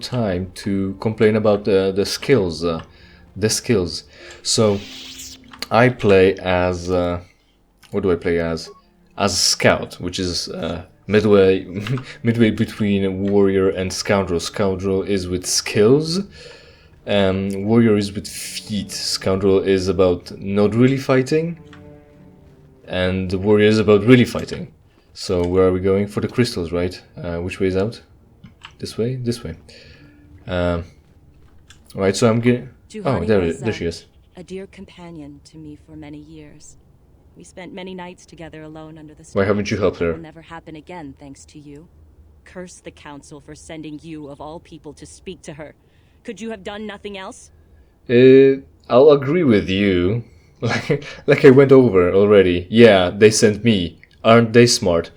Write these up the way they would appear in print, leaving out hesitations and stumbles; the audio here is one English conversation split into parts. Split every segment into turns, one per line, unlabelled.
time to complain about the skills. So I play as what do I play as? As a scout, which is midway between a warrior and scoundrel. Scoundrel is with skills. Warrior is with feet. Scoundrel is about not really fighting, and the warrior is about really fighting. So where are we going? For the crystals, right? Which way is out? This way? This way. Right, so I'm getting... Oh, there she is.
A dear companion to me for many years. We spent many nights together alone under the stars.
Why haven't you helped her?
It will never happen again, thanks to you. Curse the council for sending you, of all people, to speak to her. Could you have done nothing else?
I'll agree with you. Like I went over already. Yeah, they sent me. Aren't they smart?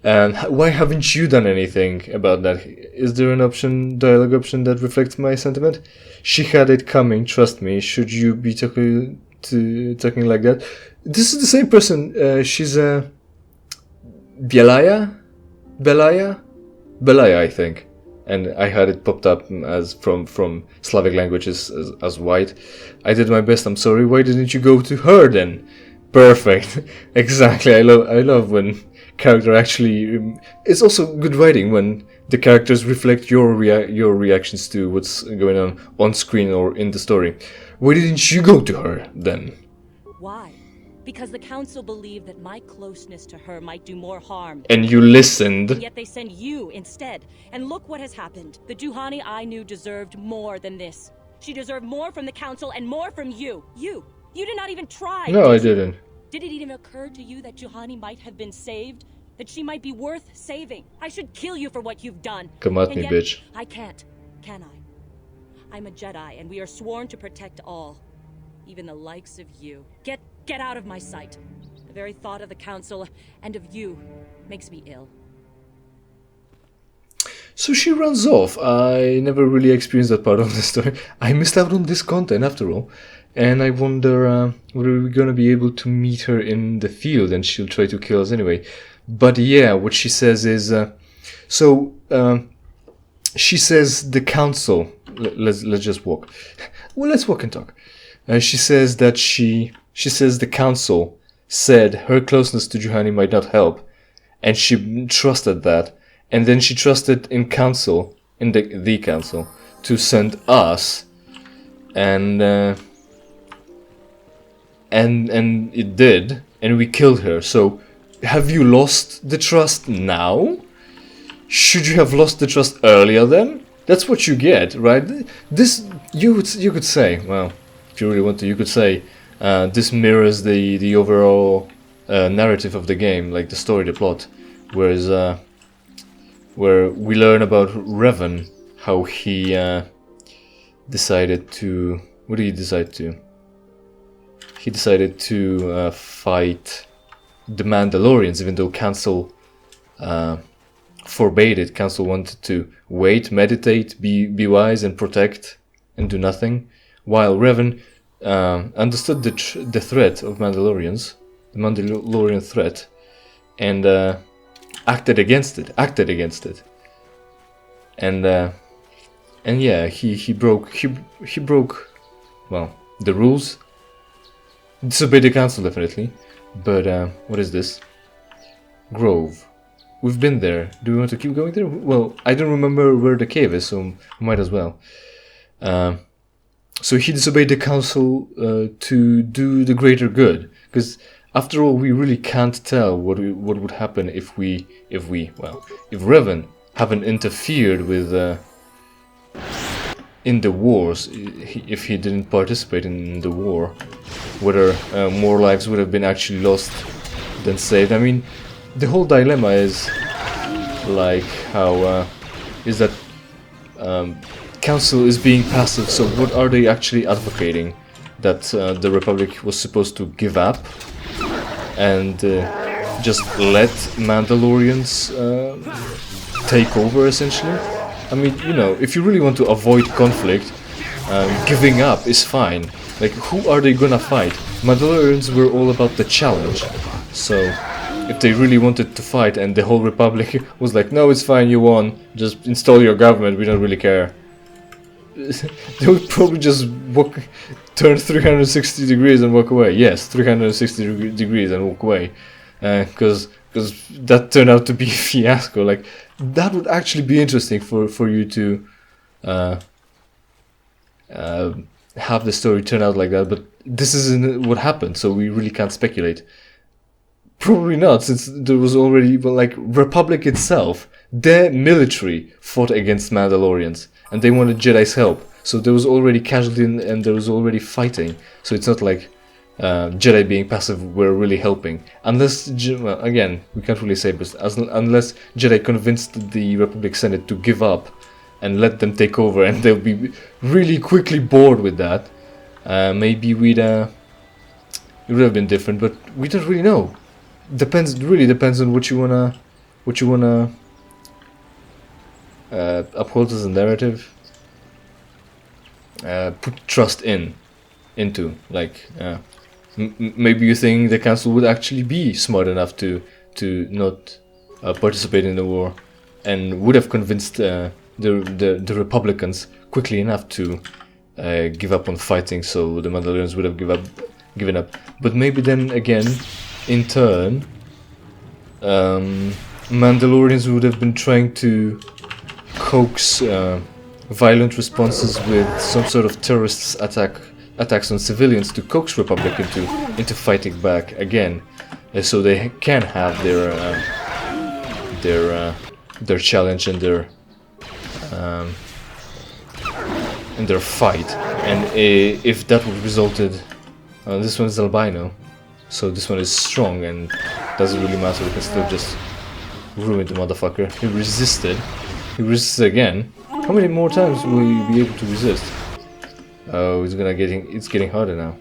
And why haven't you done anything about that? Is there an option, dialogue option that reflects my sentiment? She had it coming, trust me. Should you be talking like that? This is the same person. She's a Belaya, I think. And I had it popped up as from Slavic languages as white. I did my best. I'm sorry. Why didn't you go to her then? Perfect. Exactly. I love when character actually. It's also good writing when the characters reflect your reactions to what's going on screen or in the story. Why didn't you go to her then?
Why? Because the council believed that my closeness to her might do more harm.
And you listened.
And yet they send you instead. And look what has happened. The Juhani I knew deserved more than this. She deserved more from the council and more from you. You did not even try.
No, I didn't.
Did it even occur to you that Juhani might have been saved? That she might be worth saving? I should kill you for what you've done.
Come at me, bitch.
I can't, can I? I'm a Jedi, and we are sworn to protect all. Even the likes of you. Get out of my sight. The very thought of the council and of you makes me ill.
So she runs off. I never really experienced that part of the story. I missed out on this content after all. And I wonder whether we're gonna be able to meet her in the field and she'll try to kill us anyway. But yeah, what she says is... she says the council... Let's just walk. Well, let's walk and talk. She says that she says the council said her closeness to Juhani might not help. And she trusted that. And then she trusted in council, in the council, to send us. And it did. And we killed her. So, have you lost the trust now? Should you have lost the trust earlier then? That's what you get, right? This, you could say, well, if you really want to, you could say, this mirrors the overall narrative of the game, like the story, the plot. Whereas, where we learn about Revan, how he decided to... What did he decide to? He decided to fight the Mandalorians, even though Council forbade it. Council wanted to wait, meditate, be wise, and protect, and do nothing. While Revan understood the threat of Mandalorians, the Mandalorian threat, and acted against it. And yeah, he broke well, the rules. Disobeyed the council, definitely. But what is this? Grove. We've been there. Do we want to keep going there? Well, I don't remember where the cave is, so might as well. So he disobeyed the council to do the greater good, because after all, we really can't tell what would happen if Revan haven't interfered with in the wars, if he didn't participate in the war, whether more lives would have been actually lost than saved. I mean, the whole dilemma is like how is that council is being passive, so what are they actually advocating? That the Republic was supposed to give up and just let Mandalorians take over, essentially? I mean, you know, if you really want to avoid conflict, giving up is fine. Like, who are they gonna fight? Mandalorians were all about the challenge. So, if they really wanted to fight and the whole Republic was like, no, it's fine, you won, just install your government, we don't really care. They would probably just turn 360 degrees and walk away. Yes, 360 degrees and walk away. Because that turned out to be a fiasco. Like, that would actually be interesting for you to have the story turn out like that, but this isn't what happened, so we really can't speculate. Probably not, since there was already, well, like, Republic itself, their military fought against Mandalorians, and they wanted Jedi's help, so there was already casualty and there was already fighting, so it's not like Jedi being passive were really helping. Unless, well, again, we can't really say, but unless Jedi convinced the Republic Senate to give up and let them take over, and they'll be really quickly bored with that, maybe it would have been different, but we don't really know. Really depends on what you wanna uphold as a narrative. Put trust into, like, maybe you think the council would actually be smart enough to not participate in the war, and would have convinced the Republicans quickly enough to give up on fighting, so the Mandalorians would have given up. But maybe then again, in turn, Mandalorians would have been trying to coax violent responses with some sort of terrorist attacks on civilians to coax Republic into fighting back again, so they can have their challenge and their fight. And if that would resulted, this one is albino, so this one is strong and doesn't really matter. We can still just ruin the motherfucker. He resisted. He resisted again. How many more times will you be able to resist? Oh, it's getting harder now.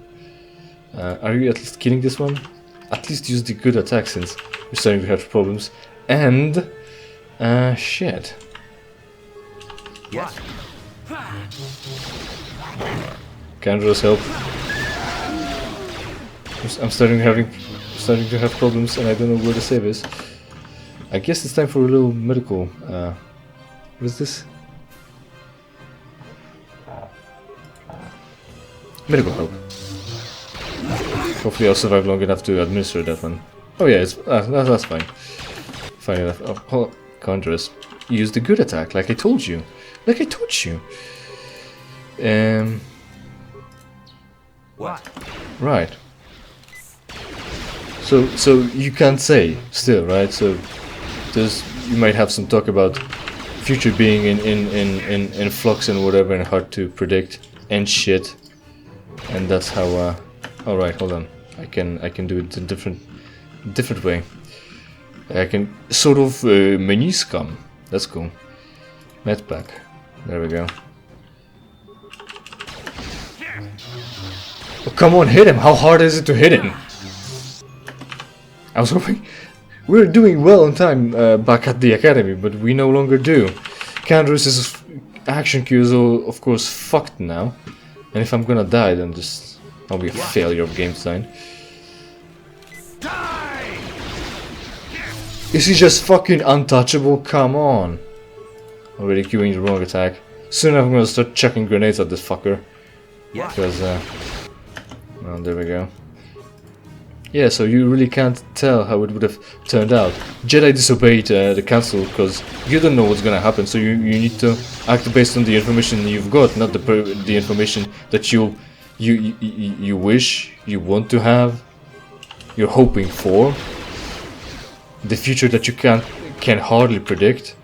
Are you at least killing this one? At least use the good attack, since you're starting to have problems. And shit. Yes. Candra's help. I'm starting to have problems, and I don't know where the save is. I guess it's time for a little medical. What is this? Medical help. Hopefully I'll survive long enough to administer that one. Oh yeah, that's fine. Fine enough. Oh, Condorus. Use the good attack, like I told you. Like I told you. What? Right. So you can't say still, right? So you might have some talk about future being in flux and whatever, and hard to predict and shit. And that's how. All right, hold on. I can do it in different way. I can sort of menu scum. That's cool. Medpack. There we go. Oh, come on, hit him! How hard is it to hit him? I was hoping we were doing well on time back at the academy, but we no longer do. Candra's action queue is all, of course, fucked now. And if I'm gonna die, then I'll be a failure of game design. Is he just fucking untouchable? Come on. Already queuing the wrong attack. Soon I'm gonna start chucking grenades at this fucker. Yeah. Because, well, there we go. Yeah, so you really can't tell how it would have turned out. Jedi disobeyed the council because you don't know what's gonna happen, so you need to act based on the information you've got, not the information that you wish, you want to have, you're hoping for, the future that you can hardly predict.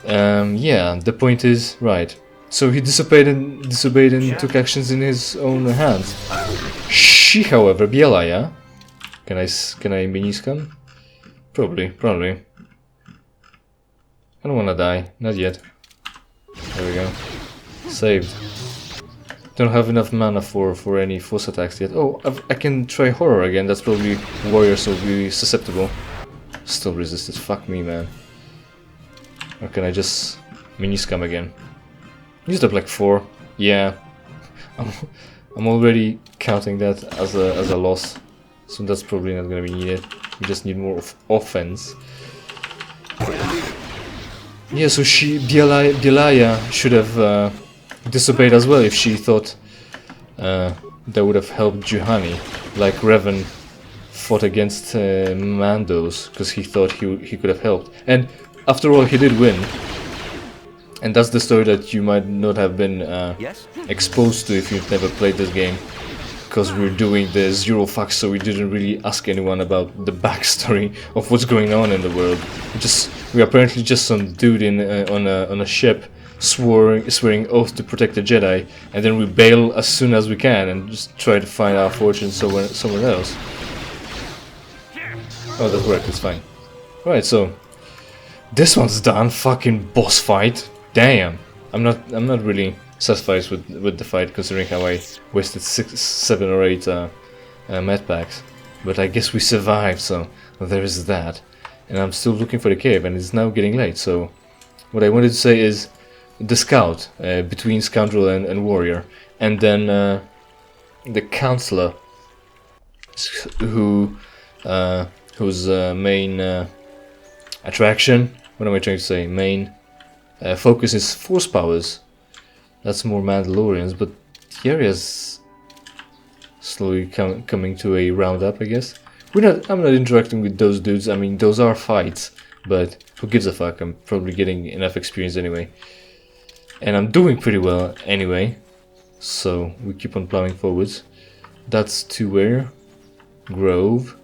Yeah, the point is right. So he disobeyed and took actions in his own hands. She, however, Biela, yeah? Can I mini scan? Probably. I don't wanna die, not yet. There we go. Saved. Don't have enough mana for any force attacks yet. Oh, I can try horror again. That's probably warrior, so be susceptible. Still resisted. Fuck me, man. Or can I just mini scam again? Used up like 4. Yeah. I'm already counting that as a loss, so that's probably not gonna be needed. We just need more of offense. Yeah, so Bielaya should have disobeyed as well if she thought that would have helped Juhani, like Revan fought against Mandos because he thought he could have helped. And after all, he did win. And that's the story that you might not have been exposed to if you've never played this game. Because we're doing the zero facts, so we didn't really ask anyone about the backstory of what's going on in the world. We're apparently just some dude on a ship swearing oath to protect the Jedi, and then we bail as soon as we can and just try to find our fortune somewhere else. Oh, that worked. It's fine. Right, so this one's done. Fucking boss fight. Damn. I'm not really satisfied with the fight, considering how I wasted 7 or 8 med packs. But I guess we survived, so there is that. And I'm still looking for the cave, and it's now getting late. So what I wanted to say is the scout between scoundrel and warrior, and then the counselor, whose main attraction. What am I trying to say? Main focus is force powers. That's more Mandalorians, but the area's slowly coming to a roundup, I guess. I'm not interacting with those dudes. I mean, those are fights, but who gives a fuck? I'm probably getting enough experience anyway. And I'm doing pretty well anyway, so we keep on plowing forwards. That's to where? Grove.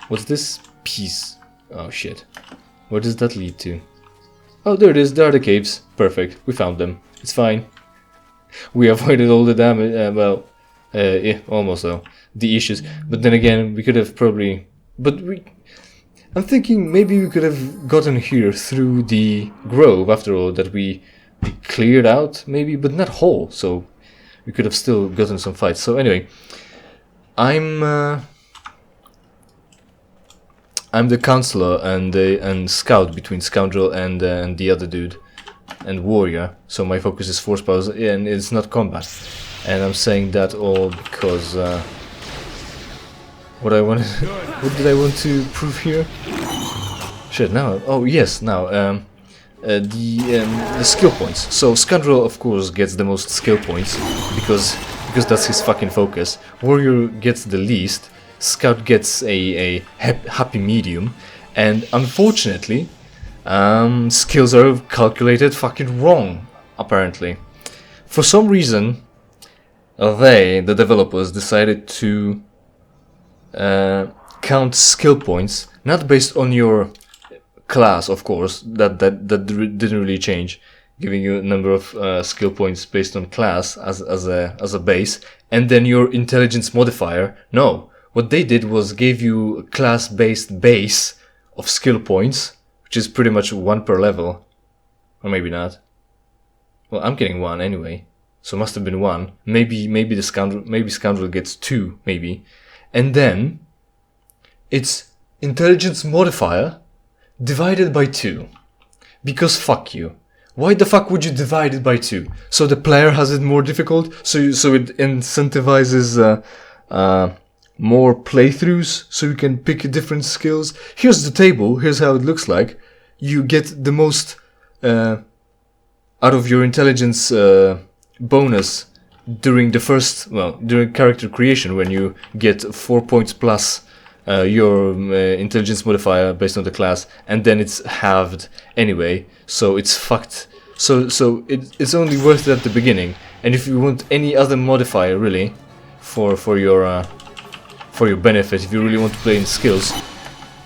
What's this piece? Oh shit. Where does that lead to? Oh, there it is. There are the caves. Perfect. We found them. It's fine. We avoided all the damage. Yeah, almost though. The issues. But then again, we could have probably... I'm thinking maybe we could have gotten here through the grove, after all, that we cleared out, maybe, but not whole, so we could have still gotten some fights. So anyway, I'm the counselor and scout between scoundrel and the other dude, and warrior, so my focus is force powers, and it's not combat. And I'm saying that all because... what did I want to prove here? Shit, now... Oh, yes, now, the skill points. So, Scoundrel, of course, gets the most skill points, because that's his fucking focus. Warrior gets the least, Scout gets a happy medium, and unfortunately, skills are calculated fucking wrong, apparently. For some reason, the developers, decided to count skill points not based on your class, of course, that didn't really change, giving you a number of skill points based on class as a base, and then your intelligence modifier. No, what they did was gave you a class-based base of skill points, which is pretty much 1 per level, or maybe not. Well, I'm getting 1 anyway, so must have been 1. Maybe the scoundrel gets 2, maybe. And then it's intelligence modifier divided by 2. Because fuck you. Why the fuck would you divide it by 2? So the player has it more difficult? So it incentivizes more playthroughs so you can pick different skills? Here's the table, here's how it looks like. You get the most out of your intelligence bonus during during character creation, when you get 4 points plus your intelligence modifier based on the class, and then it's halved anyway, so it's fucked. So it's only worth it at the beginning, and if you want any other modifier really for your benefit, if you really want to play in skills,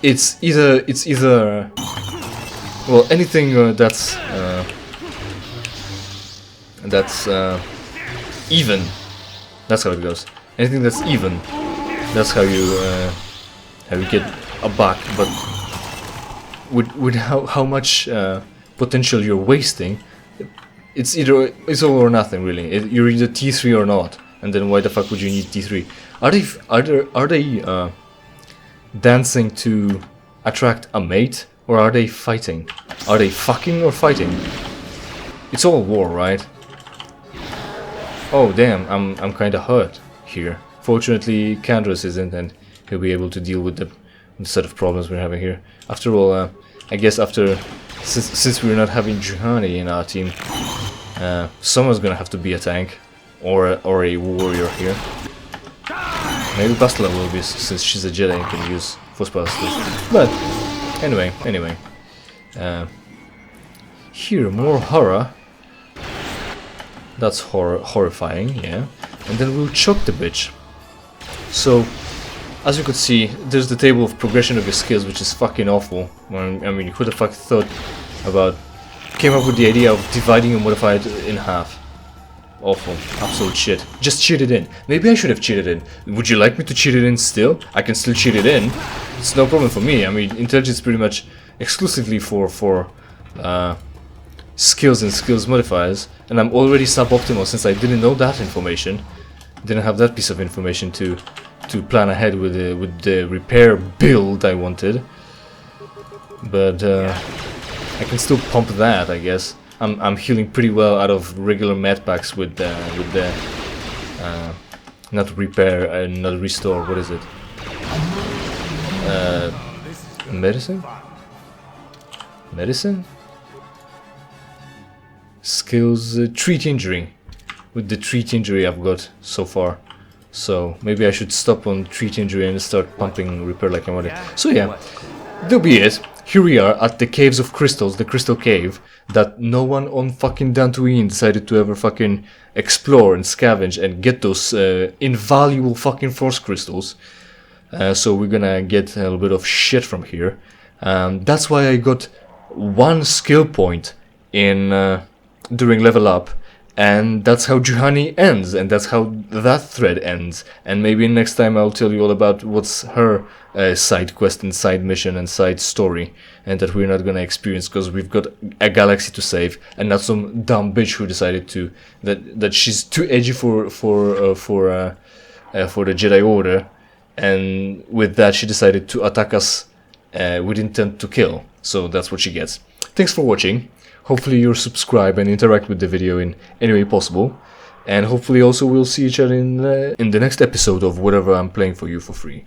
it's either well, anything that's even. That's how it goes. Anything that's even, that's how you get a buck. But with how much potential you're wasting, it's all or nothing really. You're either T3 or not, and then why the fuck would you need T3? Are they dancing to attract a mate, or are they fighting? Are they fucking or fighting? It's all war, right? Oh damn, I'm kinda hurt here Fortunately, Kandros isn't, and he'll be able to deal with the set of problems we're having here. After all, I guess since we're not having Juhani in our team, someone's gonna have to be a tank or a warrior here. Maybe Bastila will be, since she's a Jedi and can use force blasters. But anyway, here more horror. That's horrifying, yeah. And then we'll choke the bitch. So, as you could see, there's the table of progression of your skills, which is fucking awful. I mean, who the fuck came up with the idea of dividing a modifier in half? Awful, absolute shit. Just cheat it in. Maybe I should have cheated in. Would you like me to cheat it in still? I can still cheat it in. It's no problem for me. I mean, intelligence is pretty much exclusively for skills and skills modifiers, and I'm already suboptimal since I didn't know that information. Didn't have that piece of information to plan ahead with the repair build I wanted. But I can still pump that, I guess. I'm healing pretty well out of regular med packs with the not repair, not restore. What is it? Medicine? Medicine? Skills, treat injury. With the treat injury I've got so far. So maybe I should stop on treat injury and start pumping repair like I wanted. So yeah, that'll be it. Here we are at the Caves of Crystals, the Crystal Cave, that no one on fucking Dantooine decided to ever fucking explore and scavenge and get those invaluable fucking force crystals. So we're gonna get a little bit of shit from here. That's why I got 1 skill point in during level up, and that's how Juhani ends, and that's how that thread ends. And maybe next time I'll tell you all about what's her side quest and side mission and side story, and that we're not gonna experience because we've got a galaxy to save, and not some dumb bitch who decided to that she's too edgy for the Jedi Order, and with that she decided to attack us with intent to kill. So that's what she gets. Thanks for watching. Hopefully you'll subscribe and interact with the video in any way possible. And hopefully also we'll see each other in the next episode of whatever I'm playing for you for free.